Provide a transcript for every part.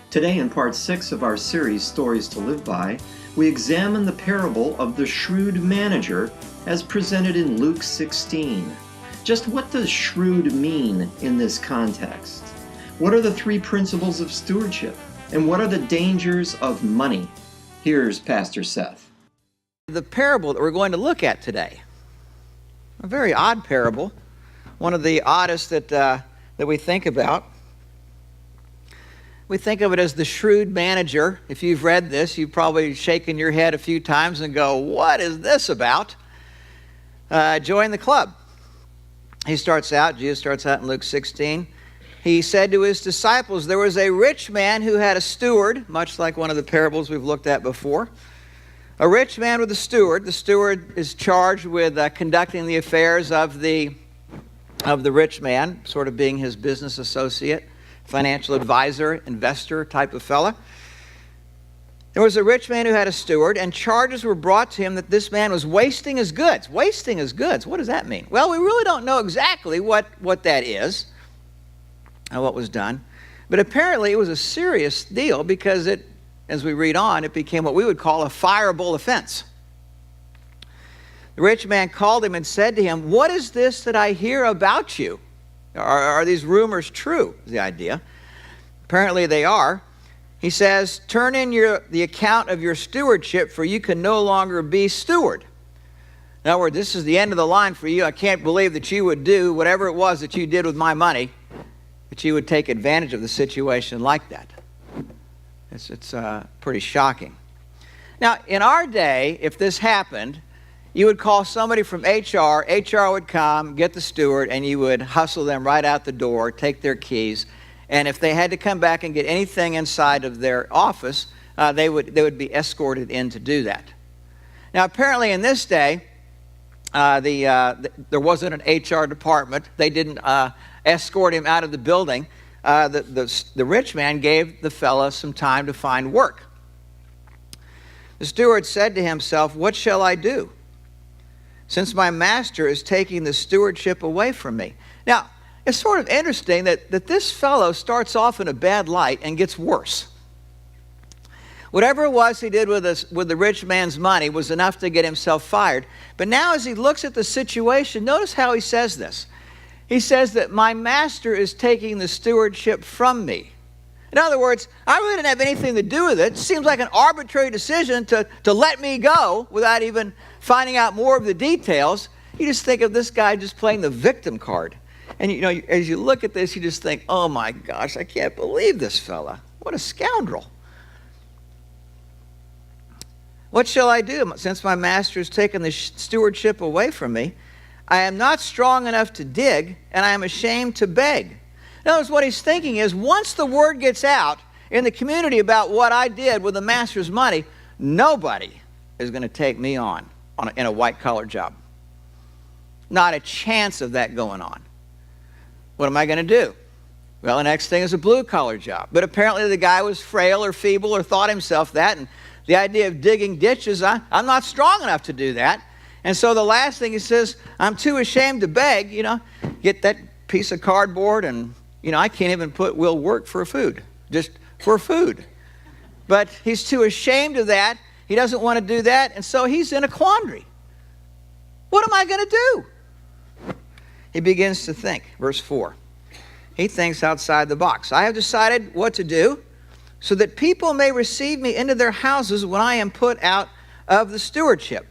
Today, in part 6 of our series, Stories to Live By, we examine the parable of the shrewd manager as presented in Luke 16. Just what does shrewd mean in this context? What are the 3 principles of stewardship? And what are the dangers of money? Here's Pastor Seth. The parable that we're going to look at today, a very odd parable, one of the oddest that we think about. We think of it as the shrewd manager. If you've read this, you've probably shaken your head a few times and go, what is this about? Join the club. Jesus starts out in Luke 16. He said to his disciples, there was a rich man who had a steward, much like one of the parables we've looked at before. A rich man with a steward. The steward is charged with conducting the affairs of the rich man, sort of being his business associate, financial advisor, investor type of fella. There was a rich man who had a steward, and charges were brought to him that this man was wasting his goods. Wasting his goods, what does that mean? Well, we really don't know exactly what that is, and what was done. But apparently it was a serious deal because it, as we read on, it became what we would call a fireable offense. The rich man called him and said to him, what is this that I hear about you? Are these rumors true, is the idea. Apparently they are. He says, turn in the account of your stewardship, for you can no longer be steward. In other words, this is the end of the line for you. I can't believe that you would do whatever it was that you did with my money, that you would take advantage of the situation like that. It's pretty shocking. Now, in our day, if this happened, you would call somebody from HR. HR would come, get the steward, and you would hustle them right out the door, take their keys. And if they had to come back and get anything inside of their office, they would be escorted in to do that. Now, apparently in this day, there wasn't an HR department. They didn't escort him out of the building. The rich man gave the fella some time to find work. The steward said to himself, what shall I do, since my master is taking the stewardship away from me? Now, it's sort of interesting that this fellow starts off in a bad light and gets worse. Whatever it was he did with the rich man's money was enough to get himself fired. But now as he looks at the situation, notice how he says this. He says that my master is taking the stewardship from me. In other words, I really didn't have anything to do with it. It seems like an arbitrary decision to let me go without even finding out more of the details. You just think of this guy just playing the victim card. And you know, as you look at this, you just think, oh my gosh, I can't believe this fella. What a scoundrel. What shall I do, since my master has taken the stewardship away from me? I am not strong enough to dig, and I am ashamed to beg. In other words, what he's thinking is, once the word gets out in the community about what I did with the master's money, nobody is going to take me on in a white-collar job. Not a chance of that going on. What am I going to do? Well, the next thing is a blue-collar job. But apparently the guy was frail or feeble or thought himself that, and the idea of digging ditches, I'm not strong enough to do that. And so the last thing he says, I'm too ashamed to beg, get that piece of cardboard and, I can't even will work for food, just for food. But he's too ashamed of that. He doesn't want to do that, and so he's in a quandary. What am I going to do? He begins to think, verse 4. He thinks outside the box. I have decided what to do so that people may receive me into their houses when I am put out of the stewardship.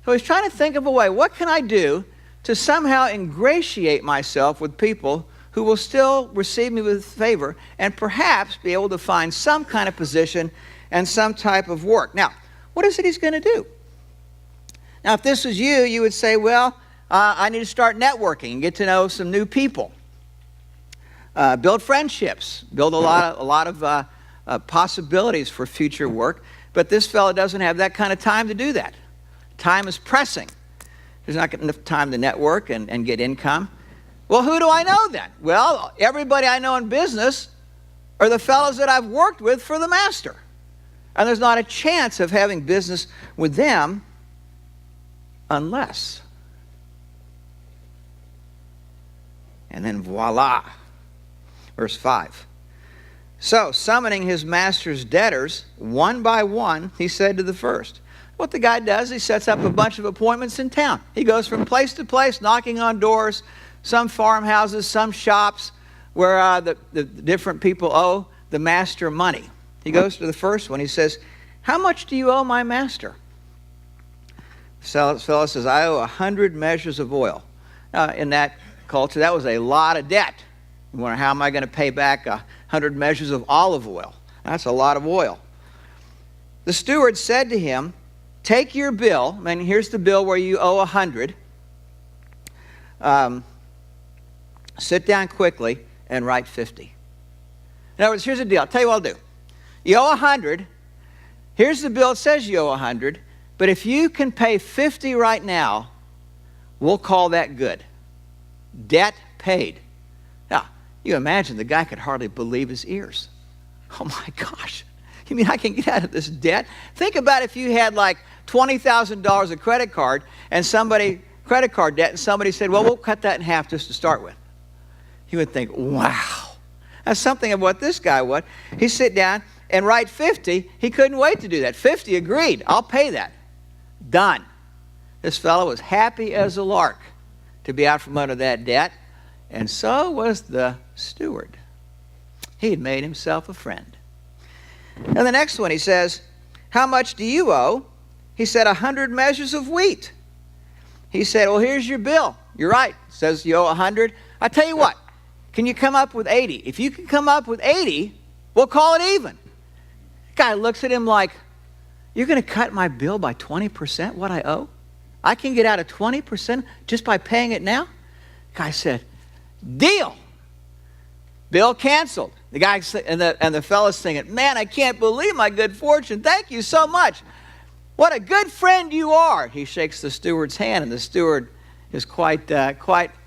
So he's trying to think of a way. What can I do to somehow ingratiate myself with people who will still receive me with favor and perhaps be able to find some kind of position and some type of work? Now, what is it he's going to do? Now, if this was you, you would say, well, I need to start networking and get to know some new people. Build friendships. Build a lot of possibilities for future work. But this fellow doesn't have that kind of time to do that. Time is pressing. There's not enough time to network and get income. Well, who do I know then? Well, everybody I know in business are the fellows that I've worked with for the master. And there's not a chance of having business with them unless. And then voila, verse 5. So, summoning his master's debtors, one by one, he said to the first. What the guy does, he sets up a bunch of appointments in town. He goes from place to place, knocking on doors, some farmhouses, some shops, where the different people owe the master money. He goes to the first one. He says, how much do you owe my master? The fellow says, I owe 100 measures of oil. In that culture, that was a lot of debt. You wonder, how am I going to pay back 100 measures of olive oil? That's a lot of oil. The steward said to him, take your bill, and here's the bill where you owe 100. Sit down quickly and write 50. In other words, here's the deal. I'll tell you what I'll do. You owe 100. Here's the bill. It says you owe 100. But if you can pay 50 right now, we'll call that good. Debt paid. Now, you imagine the guy could hardly believe his ears. Oh my gosh. You mean I can get out of this debt? Think about if you had like $20,000 of credit card debt, and somebody said, well, we'll cut that in half just to start with. You would think, wow. That's something of what this guy would. He'd sit down and write 50. He couldn't wait to do that. 50, agreed. I'll pay that. Done. This fellow was happy as a lark to be out from under that debt, and so was the steward. He had made himself a friend. And the next one, he says, how much do you owe? He said, 100 measures of wheat. He said, well, here's your bill. You're right. It says you owe 100. I tell you what, can you come up with 80? If you can come up with 80, we'll call it even. The guy looks at him like, you're going to cut my bill by 20%, what I owe? I can get out of 20% just by paying it now? The guy said, deal. Bill canceled. The guy and the fellow's singing, man, I can't believe my good fortune. Thank you so much. What a good friend you are. He shakes the steward's hand, and the steward is quite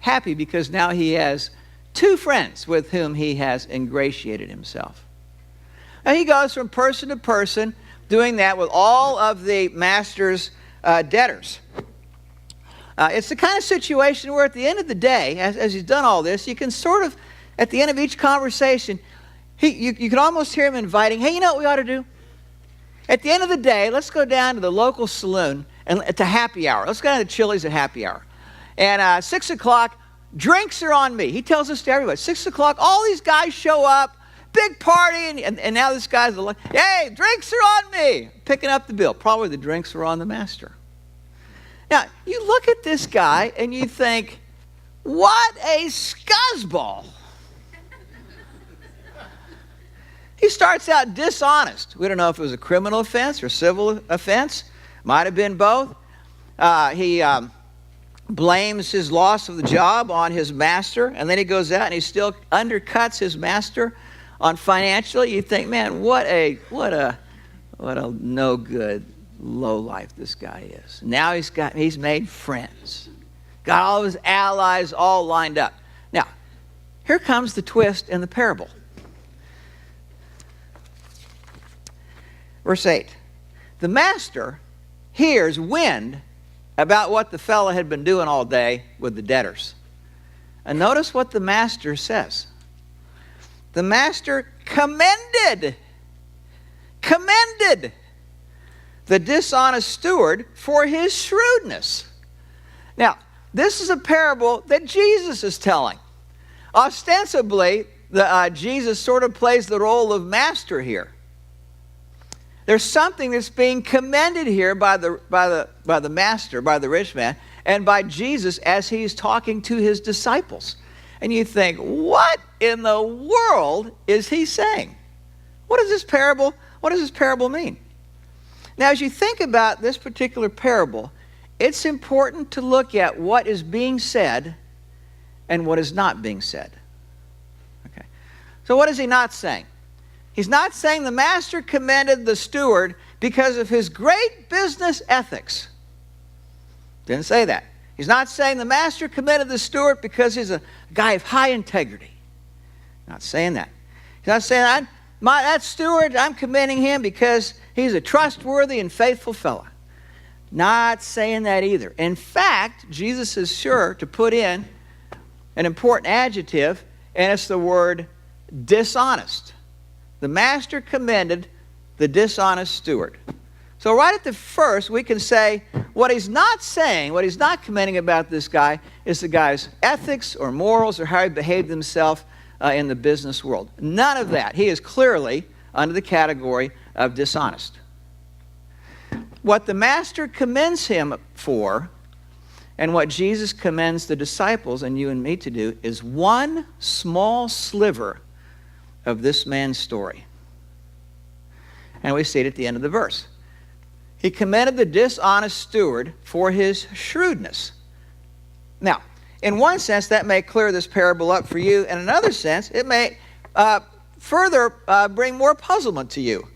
happy because now he has two friends with whom he has ingratiated himself. And he goes from person to person doing that with all of the master's debtors. It's the kind of situation where at the end of the day, as he's done all this, you can sort of, at the end of each conversation, you can almost hear him inviting, hey, you know what we ought to do? At the end of the day, let's go down to the local saloon and to happy hour. Let's go down to Chili's at happy hour. And 6 o'clock, drinks are on me. He tells this to everybody. 6 o'clock, all these guys show up, big party, and now this guy's like, hey, drinks are on me. Picking up the bill. Probably the drinks were on the master. Now, you look at this guy and you think, what a scuzzball. He starts out dishonest. We don't know if it was a criminal offense or civil offense. Might have been both. He blames his loss of the job on his master, and then he goes out and he still undercuts his master on financially. You think, man, what a no good lowlife this guy is. Now he's made friends. Got all of his allies all lined up. Now, here comes the twist in the parable. Verse 8. The master hears wind about what the fellow had been doing all day with the debtors. And notice what the master says. The master commended the dishonest steward for his shrewdness. Now, this is a parable that Jesus is telling. Ostensibly, Jesus sort of plays the role of master here. There's something that's being commended here by the master, by the rich man, and by Jesus as he's talking to his disciples. And you think, what in the world is he saying? What does this parable mean? Now, as you think about this particular parable, it's important to look at what is being said and what is not being said. Okay. So what is he not saying? He's not saying the master commended the steward because of his great business ethics. Didn't say that. He's not saying the master commended the steward because he's a guy of high integrity. Not saying that. He's not saying, that steward, I'm commending him because he's a trustworthy and faithful fellow. Not saying that either. In fact, Jesus is sure to put in an important adjective, and it's the word dishonest. the master commended the dishonest steward. So right at the first, we can say what he's not saying, what he's not commending about this guy is the guy's ethics or morals or how he behaved himself in the business world. None of that. He is clearly under the category of dishonest. What the master commends him for, and what Jesus commends the disciples and you and me to do, is one small sliver of this man's story. And we see it at the end of the verse. He commended the dishonest steward for his shrewdness. Now, in one sense, that may clear this parable up for you. In another sense, it may further bring more puzzlement to you.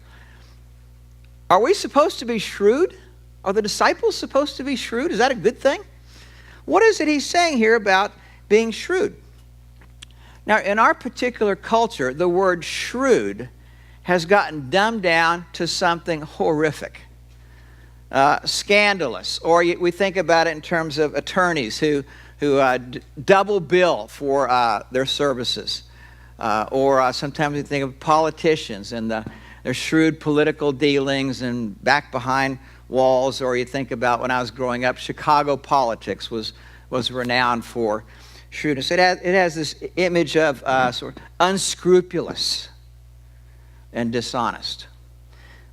Are we supposed to be shrewd? Are the disciples supposed to be shrewd? Is that a good thing? What is it he's saying here about being shrewd? Now, in our particular culture, the word shrewd has gotten dumbed down to something horrific, scandalous. Or we think about it in terms of attorneys who double bill for their services. Or sometimes we think of politicians and their shrewd political dealings and back behind walls. Or you think about when I was growing up, Chicago politics was renowned for shrewdness. It has this image of sort of unscrupulous and dishonest.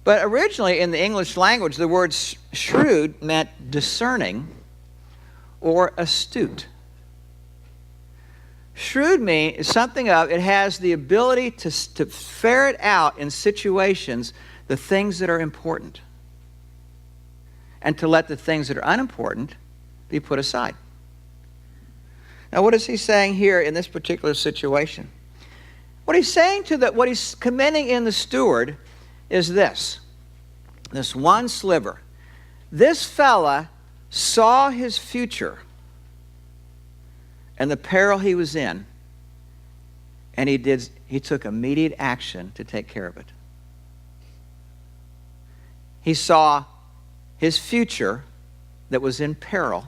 But originally in the English language, the word shrewd meant discerning or astute. Shrewd means something of, it has the ability to ferret out in situations the things that are important and to let the things that are unimportant be put aside. Now, what is he saying here in this particular situation? What he's saying what he's commending in the steward is this one sliver. This fella saw his future and the peril he was in, and he took immediate action to take care of it. He saw his future that was in peril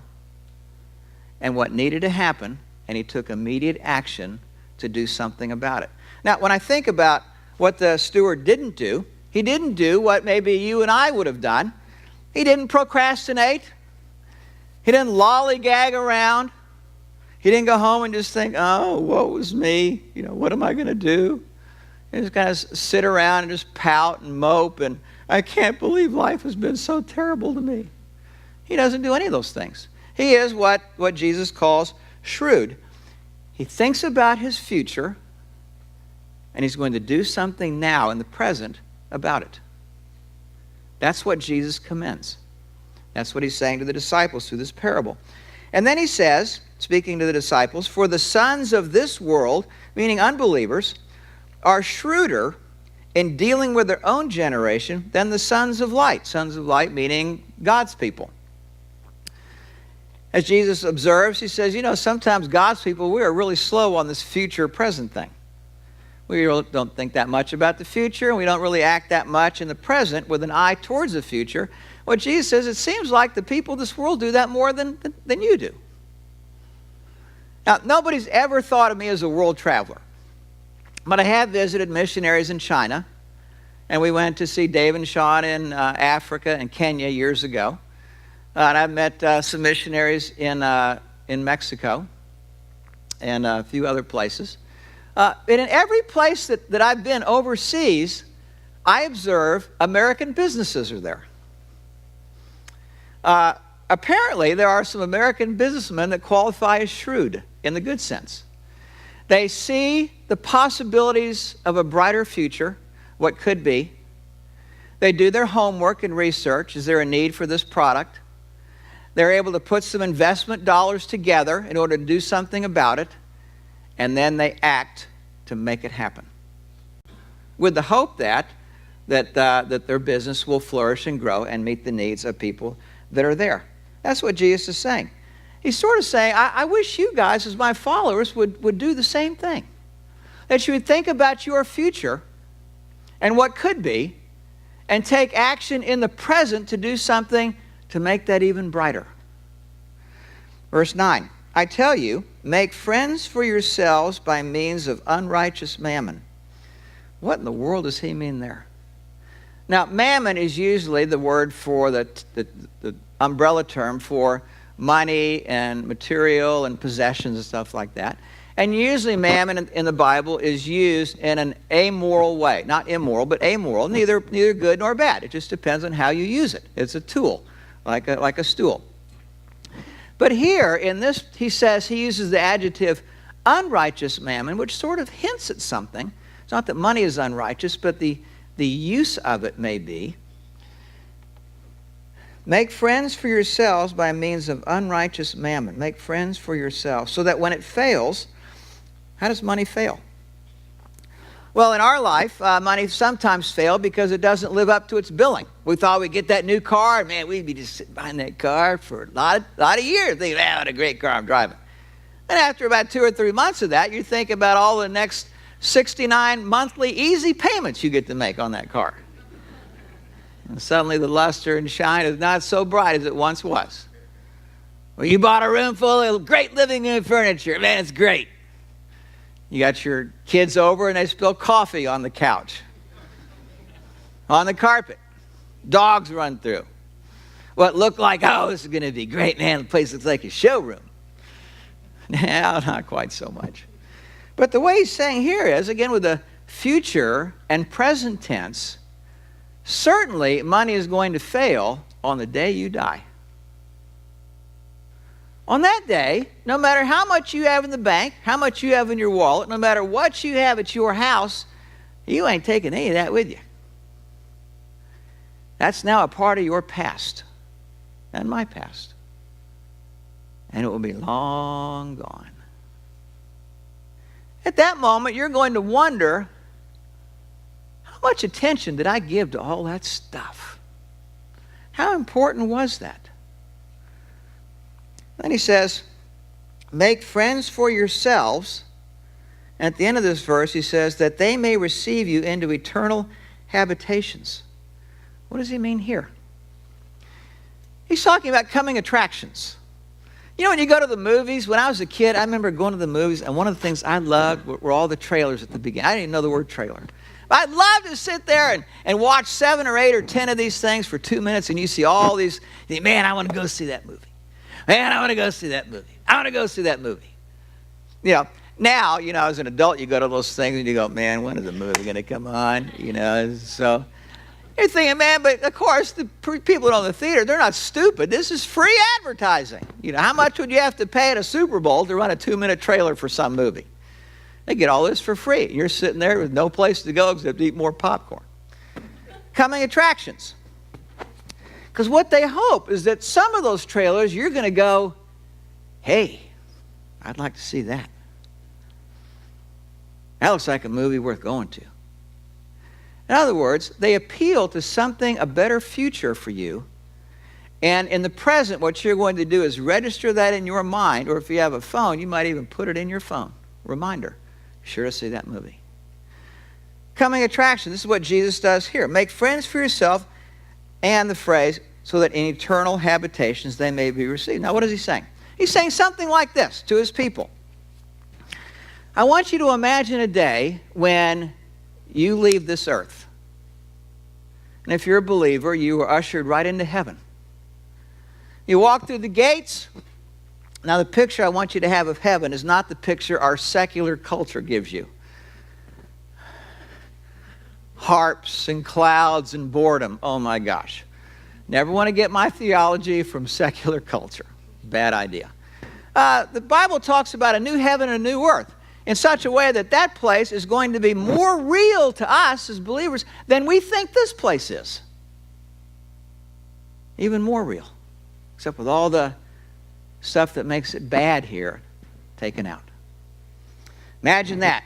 and what needed to happen, and he took immediate action to do something about it. Now, when I think about what the steward didn't do, he didn't do what maybe you and I would have done. He didn't procrastinate. He didn't lollygag around. He didn't go home and just think, oh, woe is me. What am I going to do? He just kind of sit around and just pout and mope, and I can't believe life has been so terrible to me. He doesn't do any of those things. He is what Jesus calls shrewd. He thinks about his future, and he's going to do something now in the present about it. That's what Jesus commends. That's what he's saying to the disciples through this parable. And then he says, speaking to the disciples, for the sons of this world, meaning unbelievers, are shrewder in dealing with their own generation than the sons of light. Sons of light meaning God's people. As Jesus observes, he says, sometimes God's people, we are really slow on this future present thing. We really don't think that much about the future, and we don't really act that much in the present with an eye towards the future. What Jesus says, it seems like the people of this world do that more than you do. Now, nobody's ever thought of me as a world traveler, but I have visited missionaries in China, and we went to see Dave and Sean in Africa and Kenya years ago. And I've met some missionaries in Mexico and a few other places. And in every place that I've been overseas, I observe American businesses are there. Apparently, there are some American businessmen that qualify as shrewd in the good sense. They see the possibilities of a brighter future, what could be. They do their homework and research. Is there a need for this product? They're able to put some investment dollars together in order to do something about it, and then they act to make it happen, with the hope that their business will flourish and grow and meet the needs of people that are there. That's what Jesus is saying. He's sort of saying, I wish you guys, as my followers, would do the same thing. That you would think about your future and what could be, and take action in the present to do something to make that even brighter. Verse 9, I tell you, make friends for yourselves by means of unrighteous mammon, What in the world does he mean there? Now, mammon is usually the word for the umbrella term for money and material and possessions and stuff like that. And usually mammon in the Bible is used in an amoral way. Not immoral, but amoral. Neither good nor bad. It just depends on how you use it. It's a tool, like a stool. But here in this, he uses the adjective unrighteous mammon, which sort of hints at something. It's not that money is unrighteous, but the use of it may be. Make friends for yourselves by means of unrighteous mammon. Make friends for yourselves, so that when it fails, how does money fail? Well, in our life, money sometimes fails because it doesn't live up to its billing. We thought we'd get that new car, and man, we'd be just sitting behind that car for a lot of years, thinking, man, what a great car I'm driving. And after about 2 or 3 months of that, you think about all the next 69 monthly easy payments you get to make on that car. And suddenly the luster and shine is not so bright as it once was. Well, you bought a room full of great living room furniture. Man, it's great. You got your kids over and they spill coffee on the couch, on the carpet. Dogs run through. What looked like, oh, this is going to be great. Man, the place looks like a showroom. No, not quite so much. But the way he's saying here is, again, with the future and present tense, certainly money is going to fail on the day you die. On that day, no matter how much you have in the bank, how much you have in your wallet, no matter what you have at your house, you ain't taking any of that with you. That's now a part of your past and my past. And it will be long gone. At that moment, you're going to wonder, how much attention did I give to all that stuff? How important was that? Then he says, make friends for yourselves. And at the end of this verse, he says, that they may receive you into eternal habitations. What does he mean here? He's talking about coming attractions. You know, when you go to the movies, when I was a kid, I remember going to the movies, and one of the things I loved were all the trailers at the beginning. I didn't even know the word trailer. I'd love to sit there and watch 7 or 8 or 10 of these things for 2 minutes, and you see all these, man, I want to go see that movie. Man, I want to go see that movie. I want to go see that movie. You know, now, as an adult, you go to those things and you go, man, when is the movie going to come on? So you're thinking, man, but of course, the people in the theater, they're not stupid. This is free advertising. How much would you have to pay at a Super Bowl to run a 2-minute trailer for some movie? They get all this for free. You're sitting there with no place to go except to eat more popcorn. Coming attractions. Because what they hope is that some of those trailers, you're going to go, hey, I'd like to see that. That looks like a movie worth going to. In other words, they appeal to something, a better future for you. And in the present, what you're going to do is register that in your mind, or if you have a phone, you might even put it in your phone. Reminder, sure to see that movie. Coming attraction, this is what Jesus does here. Make friends for yourself, and the phrase, so that in eternal habitations they may be received. Now, what is he saying? He's saying something like this to his people. I want you to imagine a day when you leave this earth. And if you're a believer, you are ushered right into heaven. You walk through the gates. Now, the picture I want you to have of heaven is not the picture our secular culture gives you. Harps and clouds and boredom. Oh my gosh. Never want to get my theology from secular culture. Bad idea. The Bible talks about a new heaven and a new earth in such a way that that place is going to be more real to us as believers than we think this place is. Even more real. Except with all the stuff that makes it bad here taken out. Imagine that.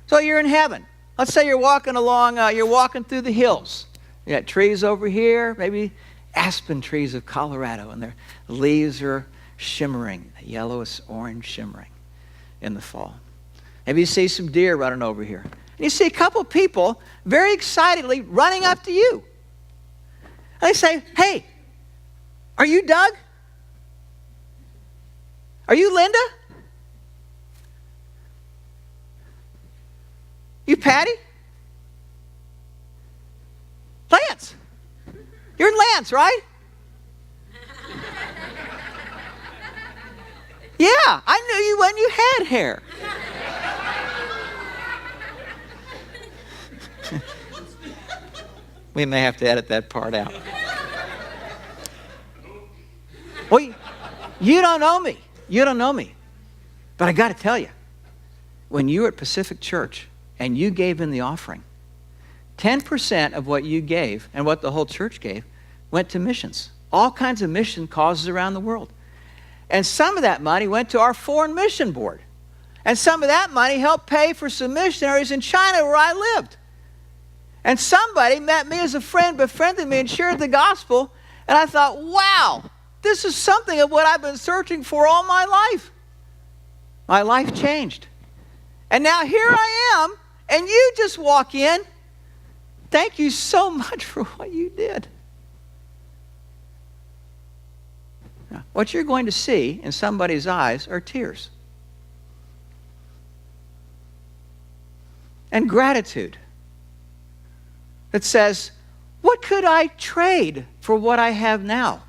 So you're in heaven. Let's say you're walking along, you're walking through the hills. You got trees over here, maybe aspen trees of Colorado, and their leaves are shimmering, yellowish orange shimmering in the fall. Maybe you see some deer running over here. And you see a couple people very excitedly running up to you. And they say, hey, are you Doug? Are you Linda? You Patty? You're Lance, right? Yeah, I knew you when you had hair. We may have to edit that part out. Well, you don't know me. You don't know me. But I got to tell you, when you were at Pacific Church and you gave in the offering, 10% of what you gave and what the whole church gave went to missions. All kinds of mission causes around the world. And some of that money went to our foreign mission board. And some of that money helped pay for some missionaries in China where I lived. And somebody met me as a friend, befriended me, and shared the gospel. And I thought, wow, this is something of what I've been searching for all my life. My life changed. And now here I am, and you just walk in. Thank you so much for what you did. Now, what you're going to see in somebody's eyes are tears. And gratitude. That says, what could I trade for what I have now?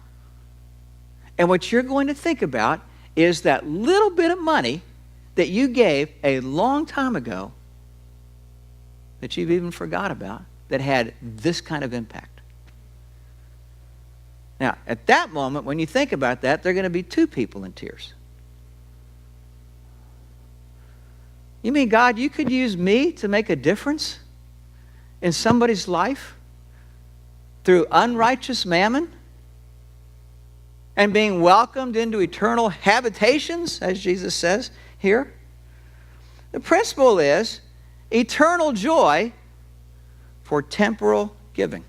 And what you're going to think about is that little bit of money that you gave a long time ago that you've even forgot about that had this kind of impact. Now, at that moment, when you think about that, there are going to be two people in tears. You mean, God, you could use me to make a difference in somebody's life through unrighteous mammon and being welcomed into eternal habitations, as Jesus says here? The principle is eternal joy for temporal giving.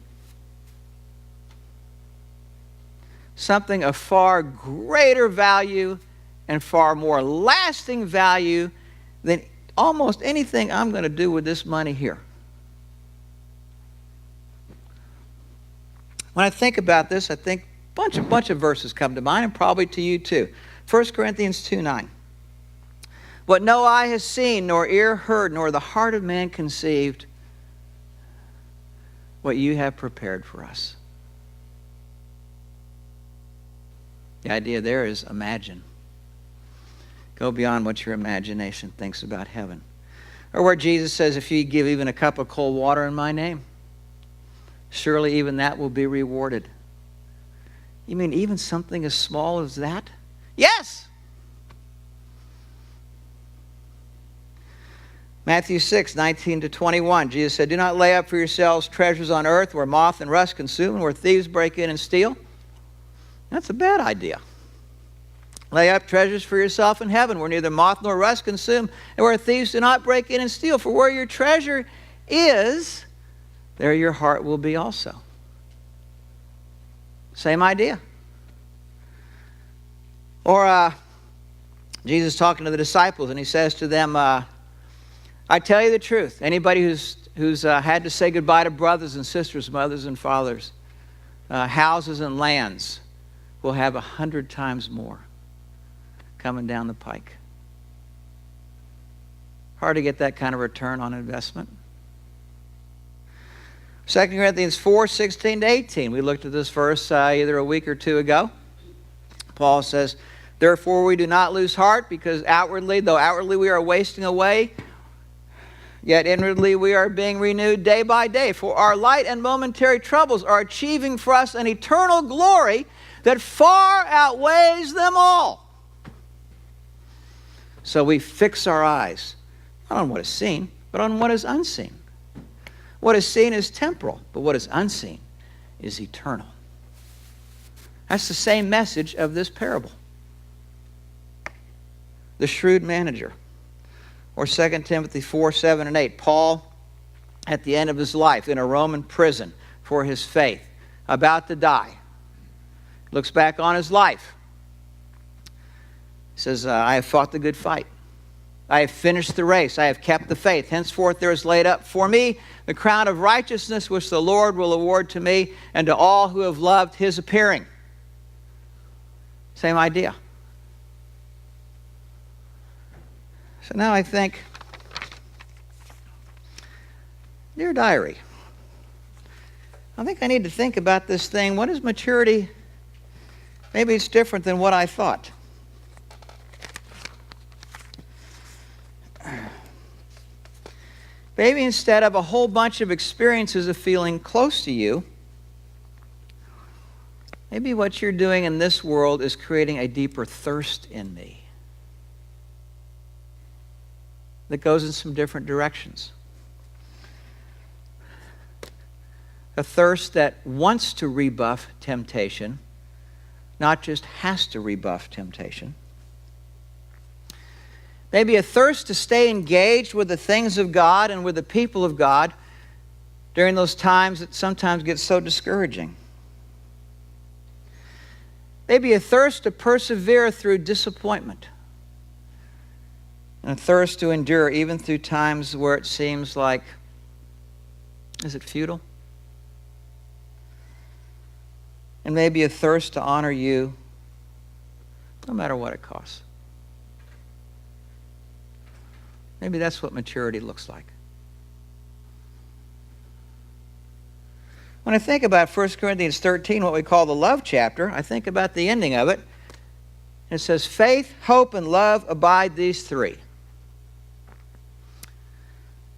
Something of far greater value and far more lasting value than almost anything I'm going to do with this money here. When I think about this, I think a bunch of verses come to mind, and probably to you too. 1 Corinthians 2:9. What no eye has seen, nor ear heard, nor the heart of man conceived, what you have prepared for us. The idea there is imagine. Go beyond what your imagination thinks about heaven. Or where Jesus says, if you give even a cup of cold water in my name, surely even that will be rewarded. You mean even something as small as that? Yes! Matthew 6:19-21, Jesus said, do not lay up for yourselves treasures on earth where moth and rust consume and where thieves break in and steal. That's a bad idea. Lay up treasures for yourself in heaven where neither moth nor rust consume and where thieves do not break in and steal. For where your treasure is, there your heart will be also. Same idea. Or Jesus talking to the disciples, and he says to them, I tell you the truth. Anybody who's had to say goodbye to brothers and sisters, mothers and fathers, houses and lands, will have 100 times more coming down the pike. Hard to get that kind of return on investment. 2 Corinthians 4:16-18. We looked at this verse either a week or two ago. Paul says, therefore we do not lose heart, because though outwardly we are wasting away, yet inwardly we are being renewed day by day. For our light and momentary troubles are achieving for us an eternal glory that far outweighs them all. So we fix our eyes, not on what is seen, but on what is unseen. What is seen is temporal, but what is unseen is eternal. That's the same message of this parable. The shrewd manager. Or 2 Timothy 4:7-8. Paul, at the end of his life, in a Roman prison for his faith, about to die, looks back on his life. He says, I have fought the good fight. I have finished the race. I have kept the faith. Henceforth there is laid up for me the crown of righteousness, which the Lord will award to me and to all who have loved his appearing. Same idea. So now I think, dear diary, I think I need to think about this thing. What is maturity? Maybe it's different than what I thought. Maybe instead of a whole bunch of experiences of feeling close to you, maybe what you're doing in this world is creating a deeper thirst in me that goes in some different directions. A thirst that wants to rebuff temptation, not just has to rebuff temptation. Maybe a thirst to stay engaged with the things of God and with the people of God during those times that sometimes get so discouraging. Maybe a thirst to persevere through disappointment. And a thirst to endure even through times where it seems like, is it futile? And maybe a thirst to honor you no matter what it costs. Maybe that's what maturity looks like. When I think about 1 Corinthians 13, what we call the love chapter, I think about the ending of it. It says, faith, hope, and love abide these three.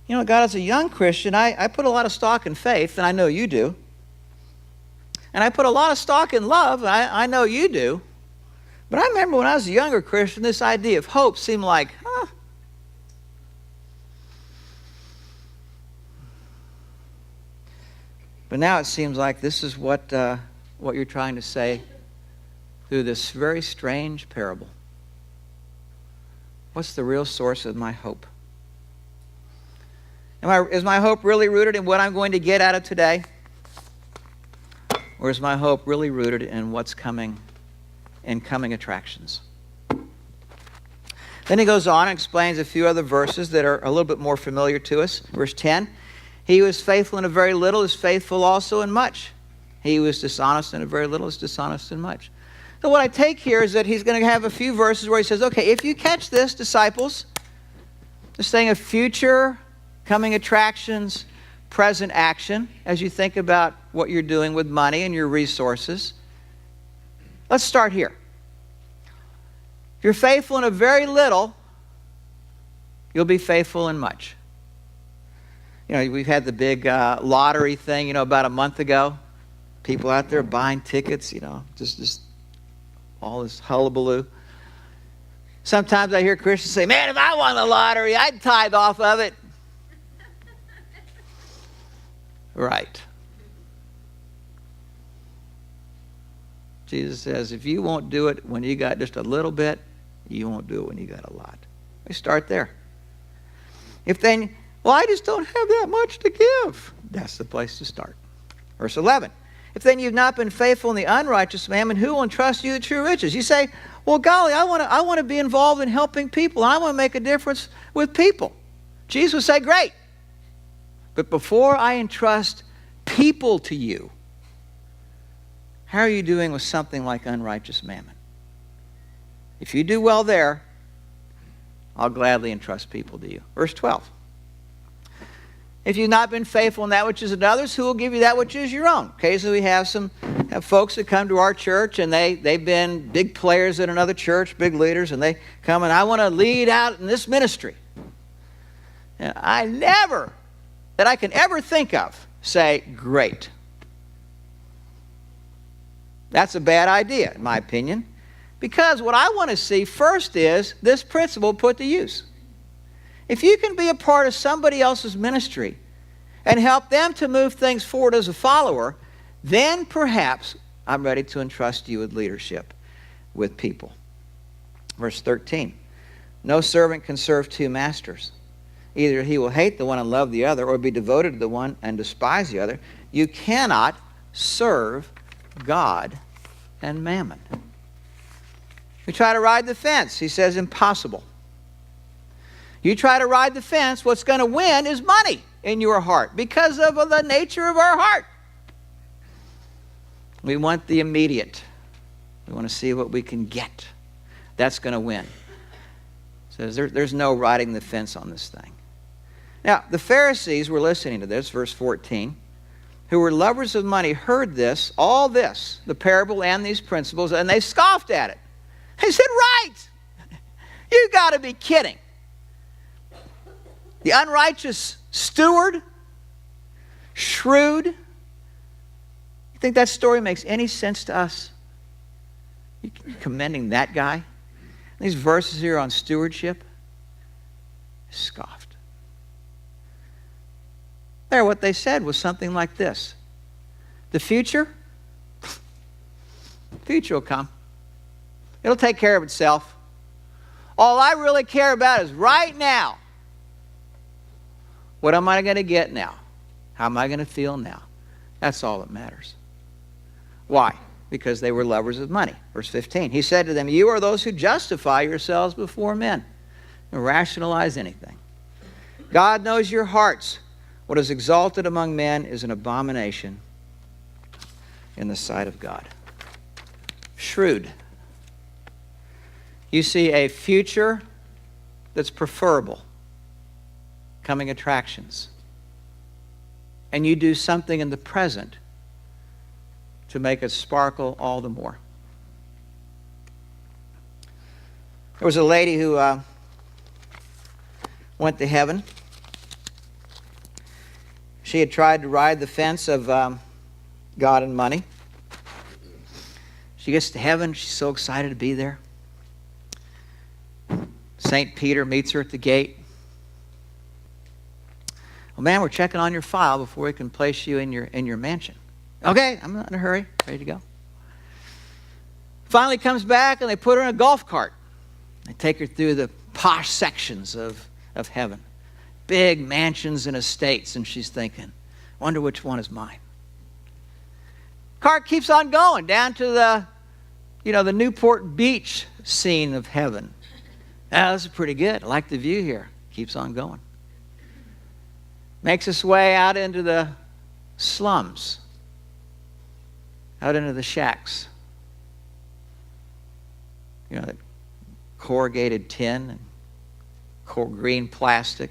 You know, God, as a young Christian, I put a lot of stock in faith, and I know you do. And I put a lot of stock in love, and I know you do. But I remember when I was a younger Christian, this idea of hope seemed like, But now it seems like this is what you're trying to say through this very strange parable. What's the real source of my hope? Is my hope really rooted in what I'm going to get out of today? Or is my hope really rooted in what's coming, in coming attractions? Then he goes on and explains a few other verses that are a little bit more familiar to us. Verse 10. He who is faithful in a very little is faithful also in much. He who is dishonest in a very little is dishonest in much. So what I take here is that he's going to have a few verses where he says, okay, if you catch this, disciples, this thing of future, coming attractions, present action, as you think about what you're doing with money and your resources, let's start here. If you're faithful in a very little, you'll be faithful in much. You know, we've had the big lottery thing, about a month ago. People out there buying tickets, just all this hullabaloo. Sometimes I hear Christians say, man, if I won the lottery, I'd tithe off of it. Right. Jesus says, if you won't do it when you got just a little bit, you won't do it when you got a lot. We start there. Well, I just don't have that much to give. That's the place to start. Verse 11. If then you've not been faithful in the unrighteous mammon, who will entrust you the true riches? You say, well, golly, I want to be involved in helping people. I want to make a difference with people. Jesus would say, great. But before I entrust people to you, how are you doing with something like unrighteous mammon? If you do well there, I'll gladly entrust people to you. Verse 12. If you've not been faithful in that which is another's, who will give you that which is your own? Occasionally we have folks that come to our church and they've been big players in another church, big leaders, and they come and I want to lead out in this ministry. And I never, that I can ever think of, say, great. That's a bad idea, in my opinion, because what I want to see first is this principle put to use. If you can be a part of somebody else's ministry and help them to move things forward as a follower, then perhaps I'm ready to entrust you with leadership with people. Verse 13. No servant can serve two masters. Either he will hate the one and love the other, or be devoted to the one and despise the other. You cannot serve God and mammon. We try to ride the fence. He says impossible. You try to ride the fence, what's going to win is money in your heart because of the nature of our heart. We want the immediate. We want to see what we can get. That's going to win. Says there's no riding the fence on this thing. Now, the Pharisees were listening to this, verse 14, who were lovers of money heard this, all this, the parable and these principles, and they scoffed at it. They said, right, you got to be kidding. The unrighteous steward, shrewd. You think that story makes any sense to us? You commending that guy? These verses here on stewardship, scoffed. There, what they said was something like this. The future will come. It'll take care of itself. All I really care about is right now. What am I going to get now? How am I going to feel now? That's all that matters. Why? Because they were lovers of money. Verse 15. He said to them, you are those who justify yourselves before men and rationalize anything. God knows your hearts. What is exalted among men is an abomination in the sight of God. Shrewd. You see a future that's preferable. Coming attractions. And you do something in the present to make it sparkle all the more. There was a lady who went to heaven. She had tried to ride the fence of God and money. She gets to heaven. She's so excited to be there. St. Peter meets her at the gate. Well, man, we're checking on your file before we can place you in your mansion. Okay, I'm not in a hurry. Ready to go. Finally comes back and they put her in a golf cart. They take her through the posh sections of heaven. Big mansions and estates, and she's thinking, wonder which one is mine. Cart keeps on going down to the Newport Beach scene of heaven. Oh, this is pretty good. I like the view here. Keeps on going. Makes its way out into the slums, out into the shacks. You know, that corrugated tin and green plastic.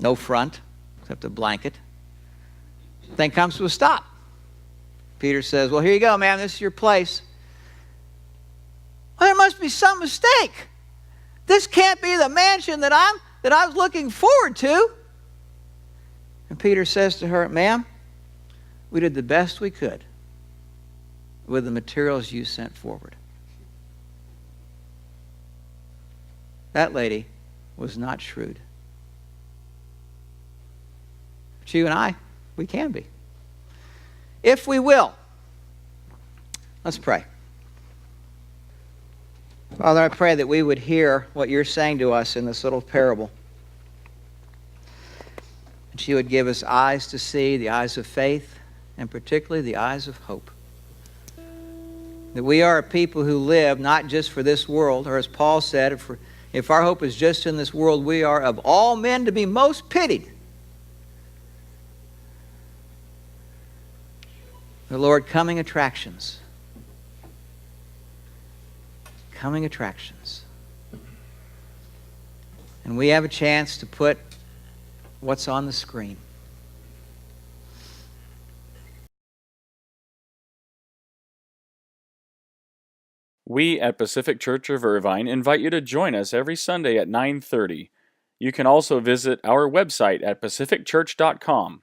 No front, except a blanket. Thing comes to a stop. Peter says, well, here you go, ma'am. This is your place. Well, there must be some mistake. This can't be the mansion that I was looking forward to. And Peter says to her, ma'am, we did the best we could with the materials you sent forward. That lady was not shrewd. But you and I, we can be. If we will. Let's pray. Father, I pray that we would hear what you're saying to us in this little parable. That you would give us eyes to see, the eyes of faith, and particularly the eyes of hope. That we are a people who live not just for this world, or as Paul said, if our hope is just in this world, we are of all men to be most pitied. The Lord, coming attractions. Coming attractions. And we have a chance to put what's on the screen. We at Pacific Church of Irvine invite you to join us every Sunday at 9:30. You can also visit our website at pacificchurch.com.